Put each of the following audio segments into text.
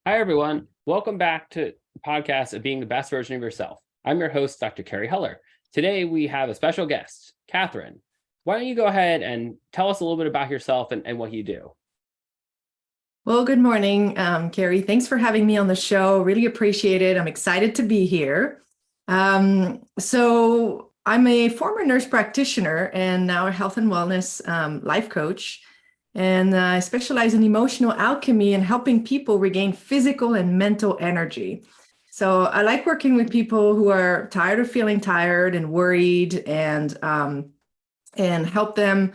Hi, everyone. Welcome back to the podcast of being the best version of yourself. I'm your host, Dr. Carey Heller. Today, we have a special guest, Catherine. Why don't you go ahead and tell us a little bit about yourself and what you do? Well, good morning, Carrie. Thanks for having me on the show. Really appreciate it. I'm excited to be here. So I'm a former nurse practitioner and now a health and wellness life coach. And I specialize in emotional alchemy and helping people regain physical and mental energy. So I like working with people who are tired of feeling tired and worried and help them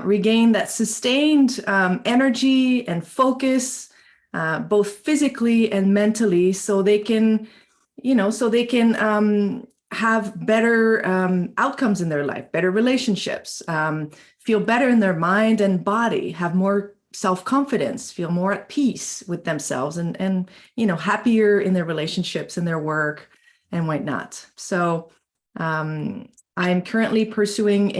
regain that sustained energy and focus, both physically and mentally, so they can, have better outcomes in their life, better relationships, feel better in their mind and body, have more self-confidence, feel more at peace with themselves, and happier in their relationships and their work and whatnot. So I'm currently pursuing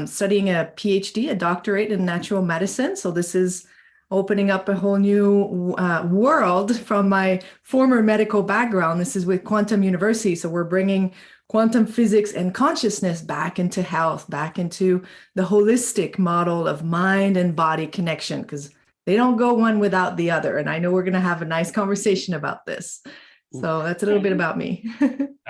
studying a PhD, a doctorate in natural medicine. So this is opening up a whole new world from my former medical background. This is with Quantum University. So we're bringing quantum physics and consciousness back into health, back into the holistic model of mind and body connection, because they don't go one without the other. And I know we're going to have a nice conversation about this. So that's a little bit about me.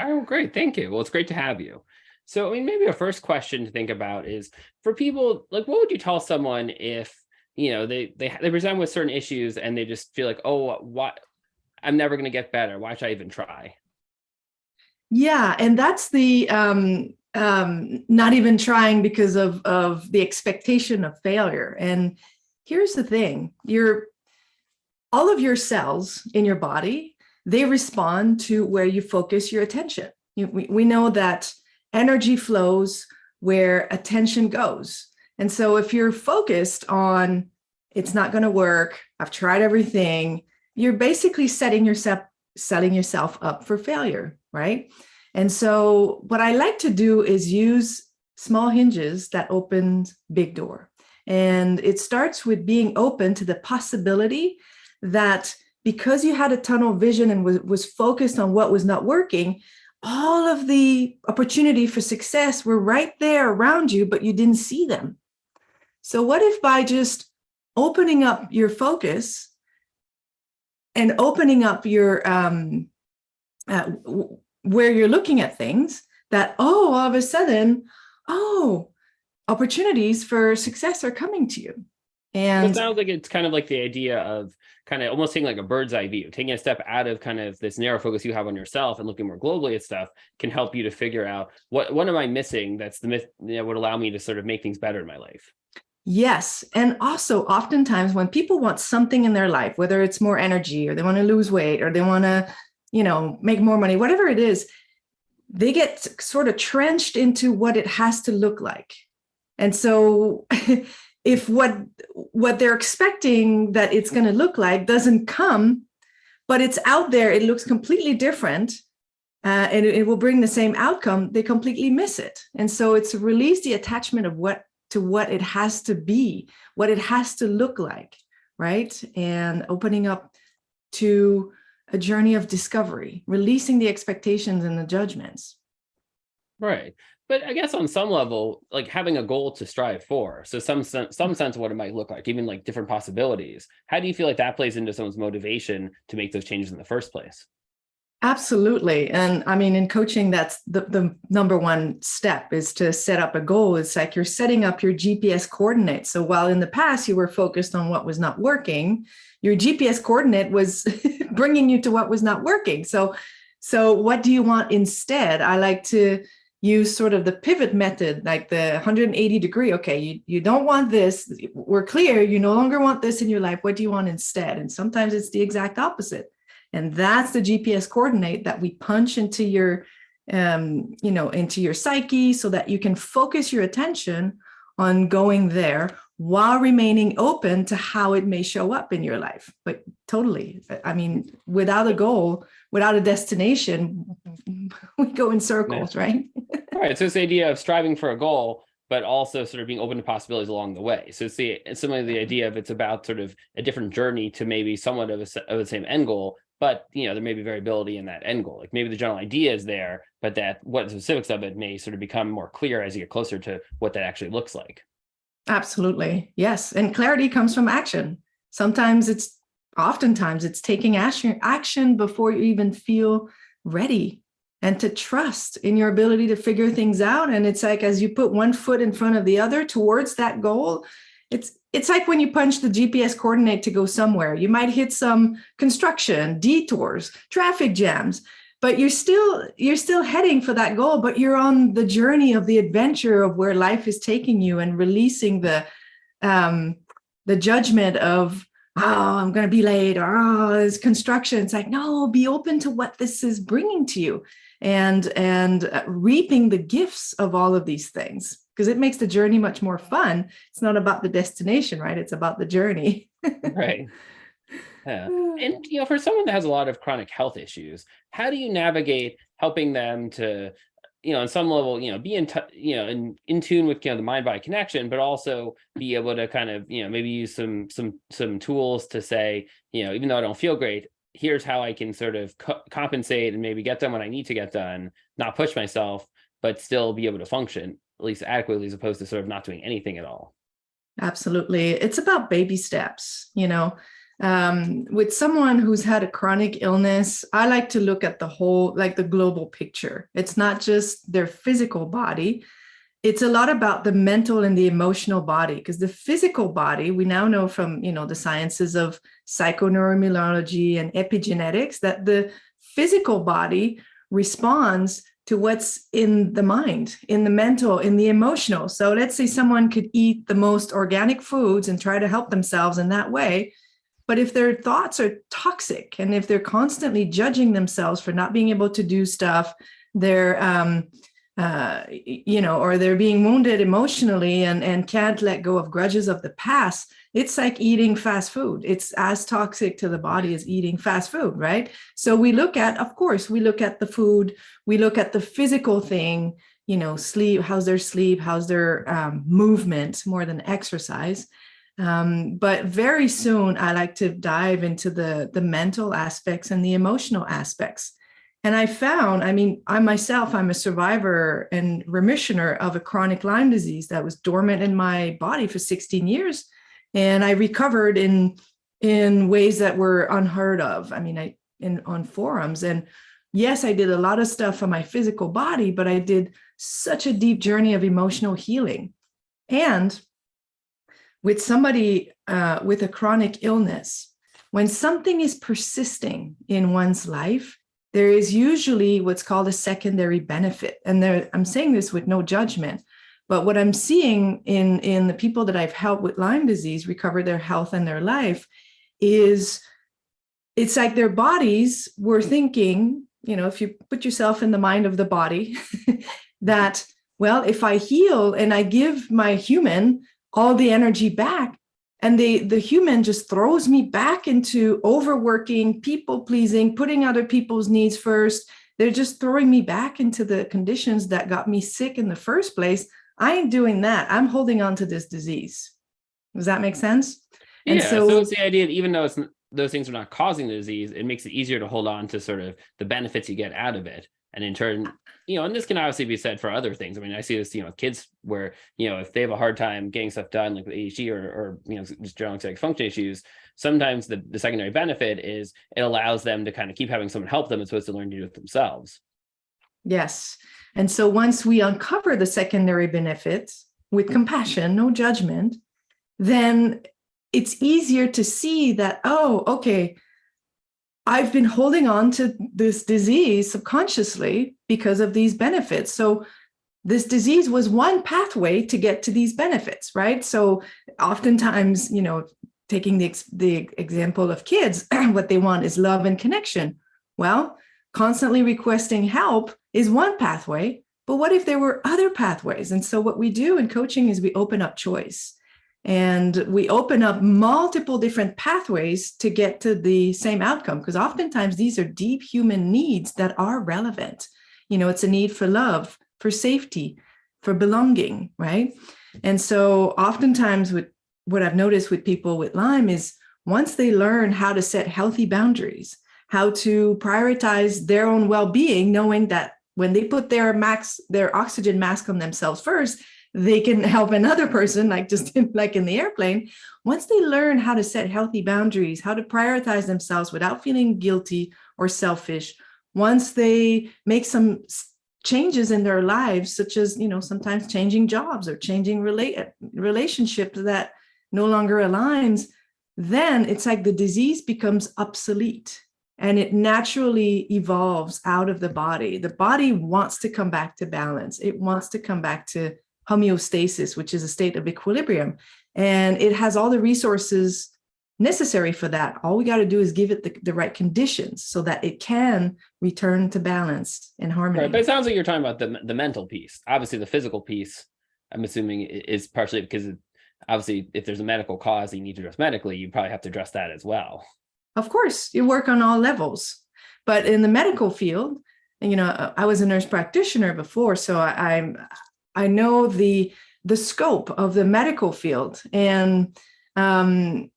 Oh, great. Thank you. Well, it's great to have you. So, maybe a first question to think about is for people, like, what would you tell someone if, they present with certain issues and they just feel like, oh, what? I'm never going to get better. Why should I even try? Yeah, and that's the not even trying because of the expectation of failure. And here's the thing: all of your cells in your body, they respond to where you focus your attention. We know that energy flows where attention goes. And so if you're focused on it's not going to work, I've tried everything, you're basically setting yourself up for failure, right? And so what I like to do is use small hinges that open big door. And it starts with being open to the possibility that because you had a tunnel vision and was focused on what was not working, all of the opportunity for success were right there around you, but you didn't see them. So what if by just opening up your focus and opening up your where you're looking at things, that all of a sudden, opportunities for success are coming to you. So it And sounds like it's kind of like the idea of kind of almost taking like a bird's eye view, taking a step out of kind of this narrow focus you have on yourself and looking more globally at stuff can help you to figure out what am I missing that's the myth that would allow me to sort of make things better in my life. yes, and also oftentimes when people want something in their life, whether it's more energy or they want to lose weight or they want to, make more money, whatever it is, they get sort of trenched into what it has to look like. And so if what they're expecting that it's going to look like doesn't come, but it's out there, it looks completely different, and it will bring the same outcome, they completely miss it. And so it's release the attachment of what it has to be, what it has to look like, right? And opening up to a journey of discovery, releasing the expectations and the judgments. Right. But I guess on some level, like having a goal to strive for, so some sense of what it might look like, even like different possibilities. How do you feel like that plays into someone's motivation to make those changes in the first place? Absolutely. And I mean, in coaching, that's the number one step is to set up a goal. It's like you're setting up your GPS coordinates. So while in the past you were focused on what was not working, your GPS coordinate was bringing you to what was not working. So what do you want instead? I like to use sort of the pivot method, like the 180 degree. Okay, you don't want this. We're clear. You no longer want this in your life. What do you want instead? And sometimes it's the exact opposite. And that's the GPS coordinate that we punch into your, into your psyche so that you can focus your attention on going there while remaining open to how it may show up in your life. But totally, I mean, without a goal, without a destination, we go in circles, right? Right. So this idea of striving for a goal, but also sort of being open to possibilities along the way. So it's similarly the idea of it's about sort of a different journey to maybe somewhat of the same end goal, but there may be variability in that end goal. Like maybe the general idea is there, but that what the specifics of it may sort of become more clear as you get closer to what that actually looks like. Absolutely. Yes. And clarity comes from action. Oftentimes it's taking action before you even feel ready, and to trust in your ability to figure things out. And it's like, as you put one foot in front of the other towards that goal, it's like when you punch the GPS coordinate to go somewhere, you might hit some construction, detours, traffic jams, but you're still heading for that goal, but you're on the journey of the adventure of where life is taking you, and releasing the judgment of, oh, I'm going to be late, or oh, it's construction. It's like, no, be open to what this is bringing to you, and reaping the gifts of all of these things, because it makes the journey much more fun. It's not about the destination, right? It's about the journey. Right. Yeah. And for someone that has a lot of chronic health issues, how do you navigate helping them to, on some level, be in tune with the mind-body connection, but also be able to kind of maybe use some tools to say, even though I don't feel great, here's how I can sort of compensate and maybe get done what I need to get done, not push myself, but still be able to function at least adequately, as opposed to sort of not doing anything at all. Absolutely. It's about baby steps. With someone who's had a chronic illness, I like to look at the whole, like the global picture. It's not just their physical body. It's a lot about the mental and the emotional body, because the physical body, we now know from, the sciences of psychoneuroimmunology and epigenetics, that the physical body responds to what's in the mind, in the mental, in the emotional. So let's say someone could eat the most organic foods and try to help themselves in that way. But if their thoughts are toxic, and if they're constantly judging themselves for not being able to do stuff, they're, or they're being wounded emotionally and can't let go of grudges of the past, it's like eating fast food. It's as toxic to the body as eating fast food, right? So we look at the food, we look at the physical thing, sleep, how's their movement more than exercise. But very soon I like to dive into the mental aspects and the emotional aspects. And I found, I'm a survivor and remissioner of a chronic Lyme disease that was dormant in my body for 16 years. And I recovered in ways that were unheard of. On forums. And yes, I did a lot of stuff on my physical body, but I did such a deep journey of emotional healing. And with somebody with a chronic illness, when something is persisting in one's life, there is usually what's called a secondary benefit. And I'm saying this with no judgment, but what I'm seeing in the people that I've helped with Lyme disease recover their health and their life is, it's like their bodies were thinking, if you put yourself in the mind of the body, that, well, if I heal and I give my human all the energy back, and the human just throws me back into overworking, people pleasing, putting other people's needs first. They're just throwing me back into the conditions that got me sick in the first place. I ain't doing that. I'm holding on to this disease. Does that make sense? Yeah. And so it's the idea that even though those things are not causing the disease, it makes it easier to hold on to sort of the benefits you get out of it. And in turn, and this can obviously be said for other things. I see this, with kids where, if they have a hard time getting stuff done, like with ADHD or just general executive function issues, sometimes the secondary benefit is it allows them to kind of keep having someone help them as opposed to learn to do it themselves. Yes. And so once we uncover the secondary benefits with compassion, no judgment, then it's easier to see that, oh, okay, I've been holding on to this disease subconsciously because of these benefits. So this disease was one pathway to get to these benefits, right? So oftentimes, taking the example of kids, what they want is love and connection. Well, constantly requesting help is one pathway, but what if there were other pathways? And so what we do in coaching is we open up choice. And we open up multiple different pathways to get to the same outcome, because oftentimes these are deep human needs that are relevant. It's a need for love, for safety, for belonging, right? And so oftentimes with what I've noticed with people with Lyme is once they learn how to set healthy boundaries, how to prioritize their own well-being, knowing that when they put their oxygen mask on themselves first, they can help another person, like just like in the airplane. Once they learn how to set healthy boundaries, how to prioritize themselves without feeling guilty or selfish, once they make some changes in their lives, such as, sometimes changing jobs or changing relationships that no longer aligns, then it's like the disease becomes obsolete and it naturally evolves out of the body. The body wants to come back to balance. It wants to come back to homeostasis, which is a state of equilibrium. And it has all the resources necessary for that. All we got to do is give it the right conditions so that it can return to balance and harmony. Right, but it sounds like you're talking about the mental piece. Obviously, the physical piece, I'm assuming, is partially because obviously, if there's a medical cause that you need to address medically, you probably have to address that as well. Of course, you work on all levels. But in the medical field, I was a nurse practitioner before, so I know the scope of the medical field. And I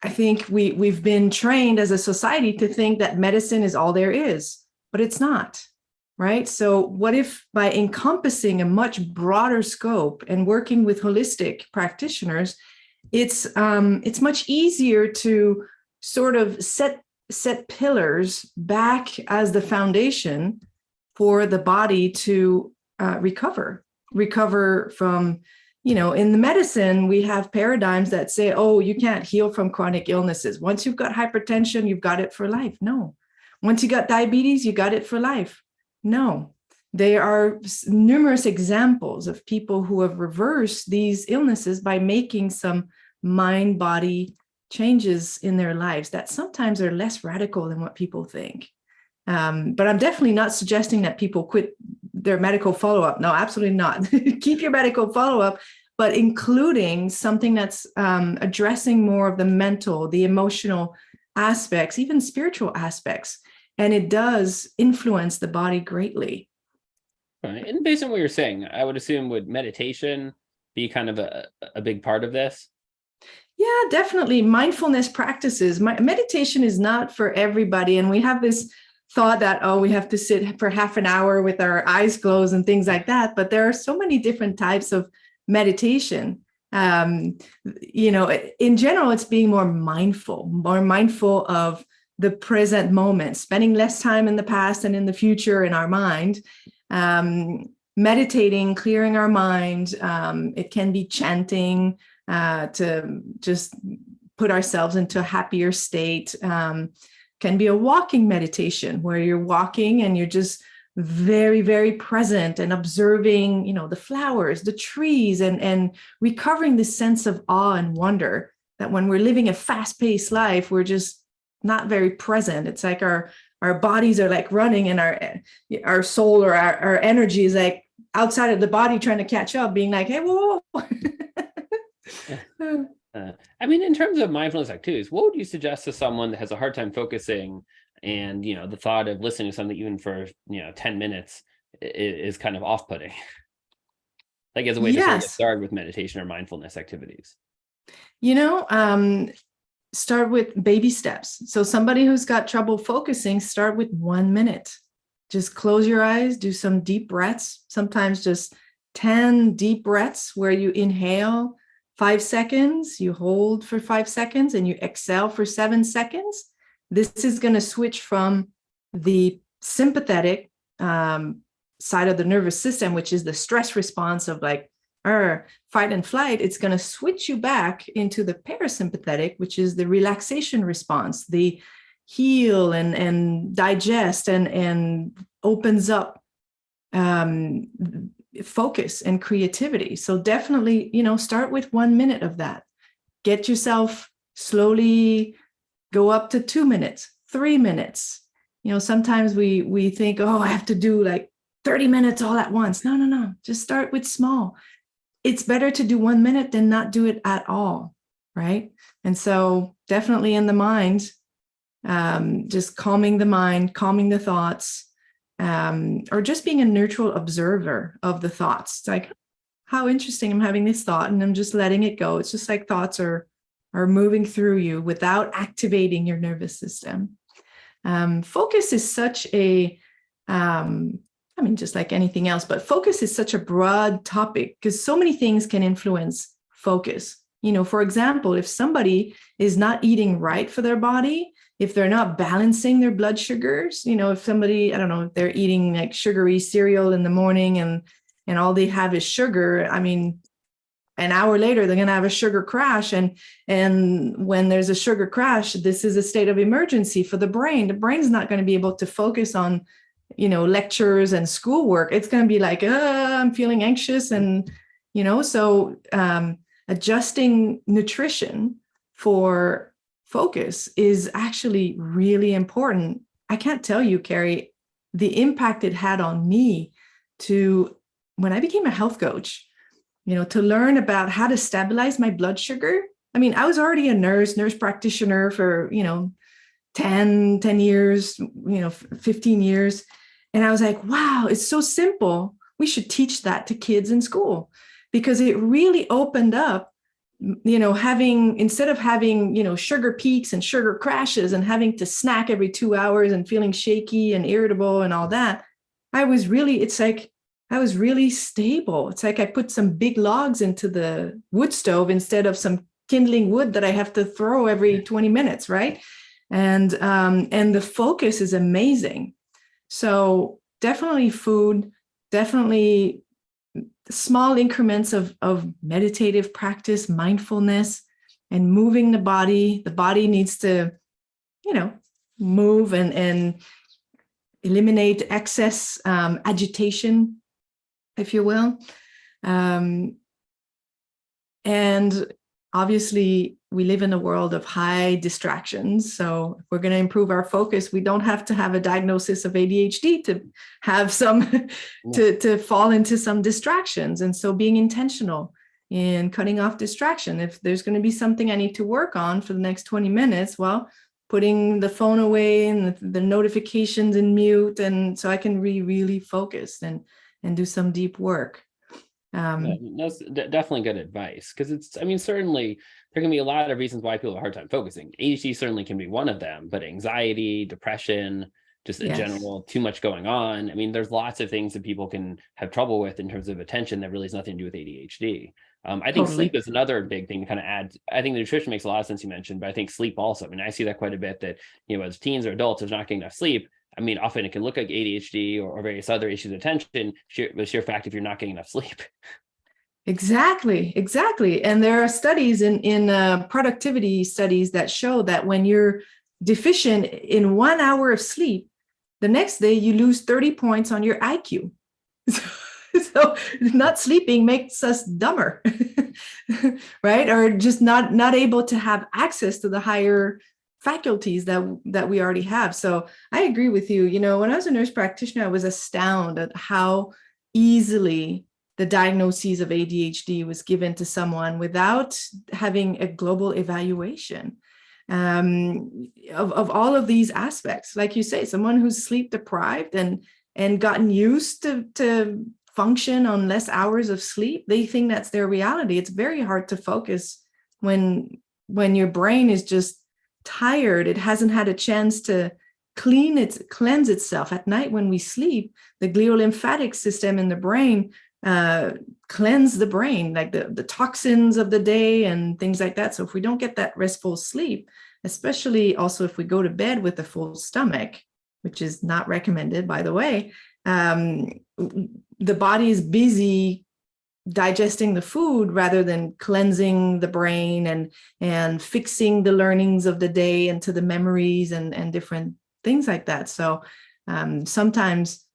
think we've been trained as a society to think that medicine is all there is, but it's not, right? So what if by encompassing a much broader scope and working with holistic practitioners, it's much easier to sort of set pillars back as the foundation for the body to recover from, in the medicine, we have paradigms that say, oh, you can't heal from chronic illnesses. Once you've got hypertension, you've got it for life. No. Once you got diabetes, you got it for life. No. There are numerous examples of people who have reversed these illnesses by making some mind-body changes in their lives that sometimes are less radical than what people think. But I'm definitely not suggesting that people quit their medical follow-up. No, absolutely not. Keep your medical follow-up, but including something that's addressing more of the mental, the emotional aspects, even spiritual aspects. And it does influence the body greatly. Right. And based on what you're saying, I would assume, would meditation be kind of a big part of this? Yeah, definitely. Mindfulness practices. Meditation is not for everybody. And we have this thought that, oh, we have to sit for half an hour with our eyes closed and things like that. But there are so many different types of meditation. In general, it's being more mindful of the present moment, spending less time in the past and in the future in our mind, meditating, clearing our mind. It can be chanting to just put ourselves into a happier state. Can be a walking meditation where you're walking and you're just very, very present and observing, the flowers, the trees, and recovering this sense of awe and wonder that when we're living a fast-paced life, we're just not very present. It's like our bodies are like running and our soul or our energy is like outside of the body trying to catch up, being like, hey, whoa. In terms of mindfulness activities, what would you suggest to someone that has a hard time focusing and, the thought of listening to something even for, 10 minutes is kind of off-putting? Like as a way to sort of get started with meditation or mindfulness activities? Start with baby steps. So somebody who's got trouble focusing, start with 1 minute. Just close your eyes, do some deep breaths, sometimes just 10 deep breaths where you inhale 5 seconds, you hold for 5 seconds, and you exhale for 7 seconds. This is going to switch from the sympathetic side of the nervous system, which is the stress response of like fight and flight. It's going to switch you back into the parasympathetic, which is the relaxation response, the heal and digest and opens up focus and creativity. So definitely, start with 1 minute of that. Get yourself slowly go up to 2 minutes, 3 minutes. Sometimes we think, oh, I have to do like 30 minutes all at once. No. Just start with small. It's better to do 1 minute than not do it at all, right? And so definitely in the mind, just calming the mind, calming the thoughts, or just being a neutral observer of the thoughts. It's like, how interesting, I'm having this thought and I'm just letting it go. It's just like thoughts are moving through you without activating your nervous system. Focus is such a, I mean, just like anything else, but focus is such a broad topic because so many things can influence focus. You know, for example, if somebody is not eating right for their body, if they're not balancing their blood sugars, you know, if somebody, I don't know, if they're eating like sugary cereal in the morning and all they have is sugar, I mean, an hour later they're going to have a sugar crash, and when there's a sugar crash, this is a state of emergency for the brain. The brain's not going to be able to focus on, you know, lectures and schoolwork. It's going to be like, I'm feeling anxious, and you know, so adjusting nutrition for focus is actually really important. I can't tell you, Carey, the impact it had on me to when I became a health coach, you know, to learn about how to stabilize my blood sugar. I mean, I was already a nurse practitioner for, you know, 10 years, you know, 15 years. And I was like, wow, it's so simple. We should teach that to kids in school, because it really opened up, you know, instead of having, you know, sugar peaks and sugar crashes and having to snack every 2 hours and feeling shaky and irritable and all that, I was really stable. It's like I put some big logs into the wood stove instead of some kindling wood that I have to throw every 20 minutes, right? And the focus is amazing. So definitely food, definitely small increments of meditative practice, mindfulness, and moving the body. The body needs to, you know, move and eliminate excess agitation, if you will. And obviously, we live in a world of high distractions. So if we're going to improve our focus, we don't have to have a diagnosis of ADHD to have some, to fall into some distractions. And so being intentional in cutting off distraction. If there's going to be something I need to work on for the next 20 minutes, well, putting the phone away and the notifications in mute, and so I can really focus and do some deep work. That's definitely good advice, because it's, I mean, certainly there can be a lot of reasons why people have a hard time focusing. ADHD certainly can be one of them, but anxiety, depression, just a general too much going on. I mean, there's lots of things that people can have trouble with in terms of attention that really has nothing to do with ADHD. I think sleep is another big thing to kind of add. I think the nutrition makes a lot of sense, you mentioned, but I think sleep also. I mean, I see that quite a bit, that, you know, as teens or adults, there's not getting enough sleep. I mean, often it can look like ADHD or various other issues of attention, the sheer fact if you're not getting enough sleep. Exactly. And there are studies in productivity studies that show that when you're deficient in 1 hour of sleep, the next day you lose 30 points on your IQ. So not sleeping makes us dumber, right? Or just not able to have access to the higher faculties that we already have. So I agree with you. You know, when I was a nurse practitioner, I was astounded at how easily the diagnosis of ADHD was given to someone without having a global evaluation of all of these aspects. Like you say, someone who's sleep deprived and gotten used to function on less hours of sleep, they think that's their reality. It's very hard to focus when your brain is just tired. It hasn't had a chance to cleanse itself. At night when we sleep, the gliolymphatic system in the brain cleanse the brain, like the toxins of the day and things like that. So if we don't get that restful sleep, especially also if we go to bed with a full stomach, which is not recommended, by the way, the body is busy digesting the food rather than cleansing the brain and fixing the learnings of the day into the memories and different things like that. So sometimes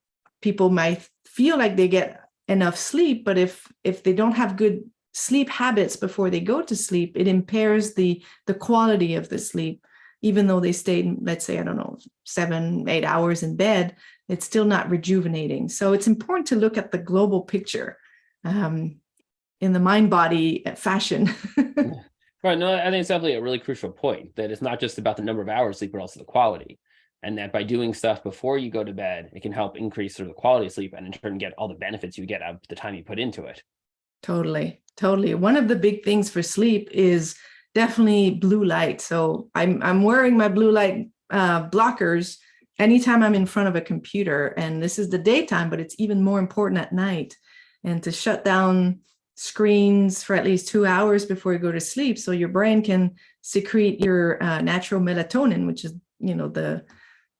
people might feel like they get enough sleep, but if they don't have good sleep habits before they go to sleep, it impairs the quality of the sleep. Even though they stayed, let's say, I don't know, 7-8 hours in bed, it's still not rejuvenating. So it's important to look at the global picture in the mind-body fashion. Right. No, I think it's definitely a really crucial point, that it's not just about the number of hours sleep, but also the quality. and that by doing stuff before you go to bed, it can help increase sort of the quality of sleep and in turn get all the benefits you get out of the time you put into it. Totally. Totally. One of the big things for sleep is definitely blue light. So I'm wearing my blue light blockers anytime I'm in front of a computer, and this is the daytime, but it's even more important at night, and to shut down screens for at least 2 hours before you go to sleep, so your brain can secrete your natural melatonin, which is, the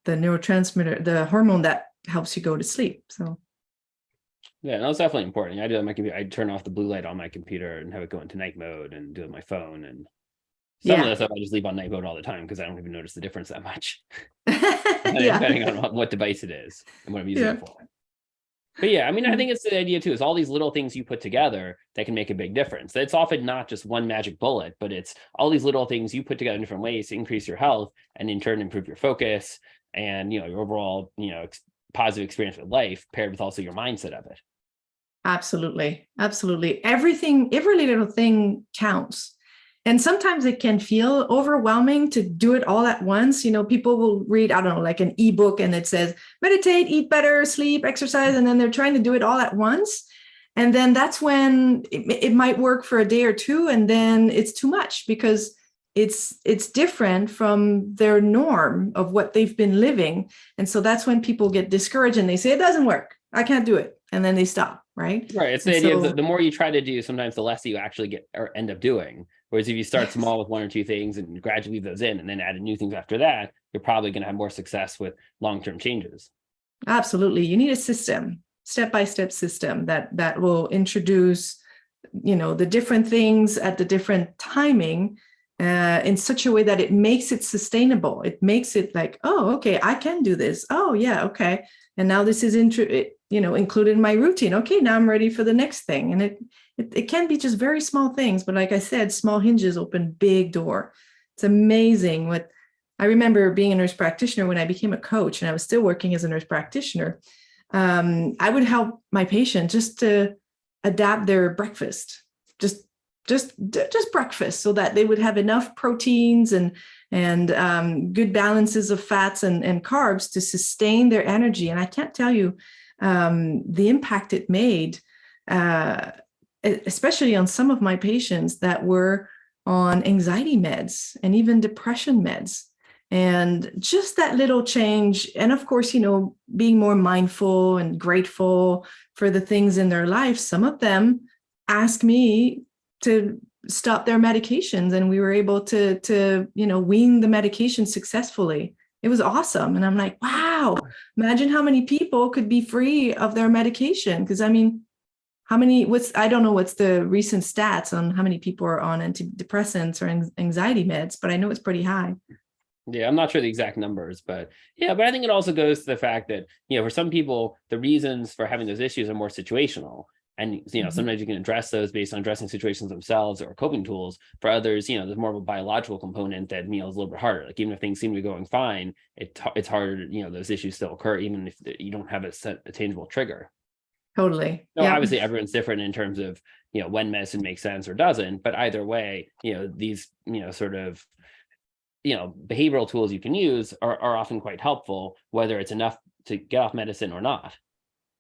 neurotransmitter, the hormone that helps you go to sleep. So yeah, that's definitely important. I do it on my computer. I turn off the blue light on my computer and have it go into night mode, and do it on my phone. And some of the stuff I just leave on night mode all the time because I don't even notice the difference that much. Depending on what device it is and what I'm using it for. But yeah, I mean, I think it's the idea too, is all these little things you put together that can make a big difference. It's often not just one magic bullet, but it's all these little things you put together in different ways to increase your health and in turn improve your focus and, your overall, positive experience with life, paired with also your mindset of it. Absolutely. Absolutely. Every little thing counts. And sometimes it can feel overwhelming to do it all at once. People will read, I don't know, like an ebook, and it says, meditate, eat better, sleep, exercise. And then they're trying to do it all at once. And then that's when it might work for a day or two. And then it's too much because it's different from their norm of what they've been living. And so that's when people get discouraged and they say, it doesn't work. I can't do it. And then they stop. Right. It's the idea of the more you try to do, sometimes the less you actually get or end up doing. Whereas if you start small with one or two things and gradually leave those in and then add new things after that, you're probably going to have more success with long-term changes. Absolutely. You need a system, step-by-step system that will introduce, the different things at the different timing in such a way that it makes it sustainable. It makes it like, oh, okay, I can do this. Oh, yeah, okay. And now this is included in my routine. Okay, now I'm ready for the next thing. And it can be just very small things, but like I said, small hinges open big door. It's amazing what I remember being a nurse practitioner when I became a coach, and I was still working as a nurse practitioner. I would help my patient just to adapt their breakfast, just breakfast, so that they would have enough proteins and good balances of fats and carbs to sustain their energy. And I can't tell you the impact it made, especially on some of my patients that were on anxiety meds and even depression meds. And just that little change. And of course, being more mindful and grateful for the things in their life. Some of them ask me to stop their medications, and we were able to wean the medication successfully. It was awesome. And I'm like, wow, imagine how many people could be free of their medication. Because I mean, I don't know what's the recent stats on how many people are on antidepressants or anxiety meds, but I know it's pretty high. Yeah, I'm not sure the exact numbers, but I think it also goes to the fact that, for some people, the reasons for having those issues are more situational. And, sometimes you can address those based on addressing situations themselves or coping tools. For others, there's more of a biological component that, is a little bit harder. Like even if things seem to be going fine, it's harder, those issues still occur, even if you don't have a tangible trigger. Totally. Obviously everyone's different in terms of, when medicine makes sense or doesn't, but either way, these, sort of, behavioral tools you can use are often quite helpful, whether it's enough to get off medicine or not.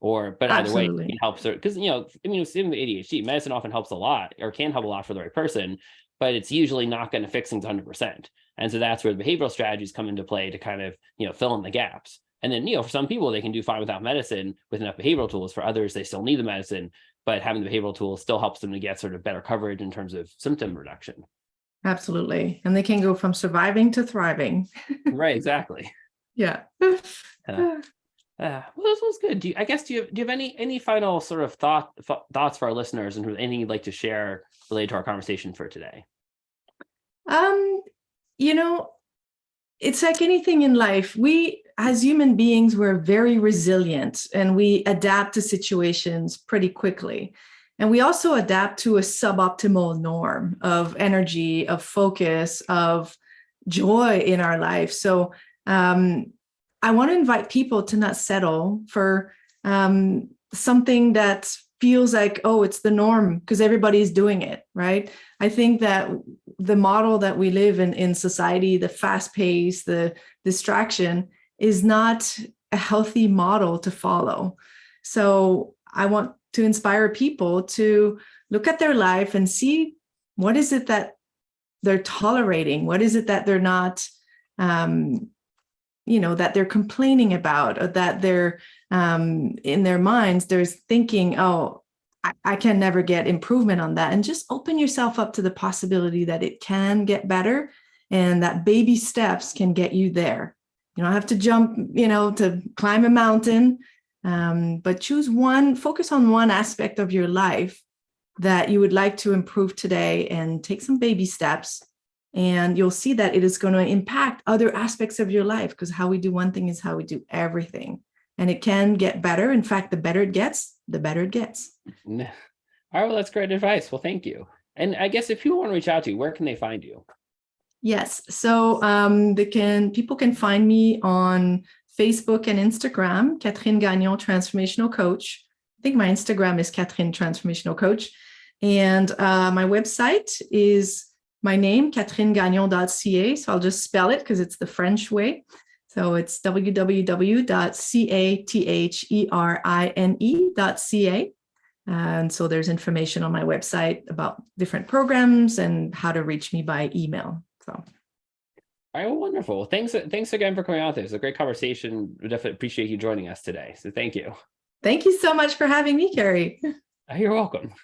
But either way, it can help. Because, with ADHD, medicine often helps a lot or can help a lot for the right person, but it's usually not going to fix things 100%. And so that's where the behavioral strategies come into play to kind of, fill in the gaps. And then, for some people, they can do fine without medicine with enough behavioral tools. For others, they still need the medicine, but having the behavioral tools still helps them to get sort of better coverage in terms of symptom reduction. Absolutely. And they can go from surviving to thriving. Right, exactly. Yeah. Well, this was good. Do you have any final sort of thoughts for our listeners, and anything you'd like to share related to our conversation for today? It's like anything in life. We, as human beings, we're very resilient, and we adapt to situations pretty quickly. And we also adapt to a suboptimal norm of energy, of focus, of joy in our life. So I want to invite people to not settle for something that feels like, oh, it's the norm because everybody's doing it, right? I think that the model that we live in society, the fast pace, the distraction, is not a healthy model to follow. So I want to inspire people to look at their life and see what is it that they're tolerating, what is it that they're not, that they're complaining about, or that they're in their minds, there's thinking, oh, I can never get improvement on that. And just open yourself up to the possibility that it can get better and that baby steps can get you there. You don't have to jump, to climb a mountain, but focus on one aspect of your life that you would like to improve today and take some baby steps. And you'll see that it is going to impact other aspects of your life, because how we do one thing is how we do everything. And it can get better. In fact, the better it gets, the better it gets. All right, well, that's great advice. Well, thank you. And I guess if people want to reach out to you, where can they find you? Yes. So people can find me on Facebook and Instagram, Catherine Gagnon, Transformational Coach. I think my Instagram is Catherine Transformational Coach. And my website is my name, catherinegagnon.ca. So I'll just spell it because it's the French way. So it's www.catherinE.ca. And so there's information on my website about different programs and how to reach me by email. So. All right, well, wonderful. Thanks again for coming out there. It's a great conversation. We definitely appreciate you joining us today. So thank you. Thank you so much for having me, Carey. You're welcome.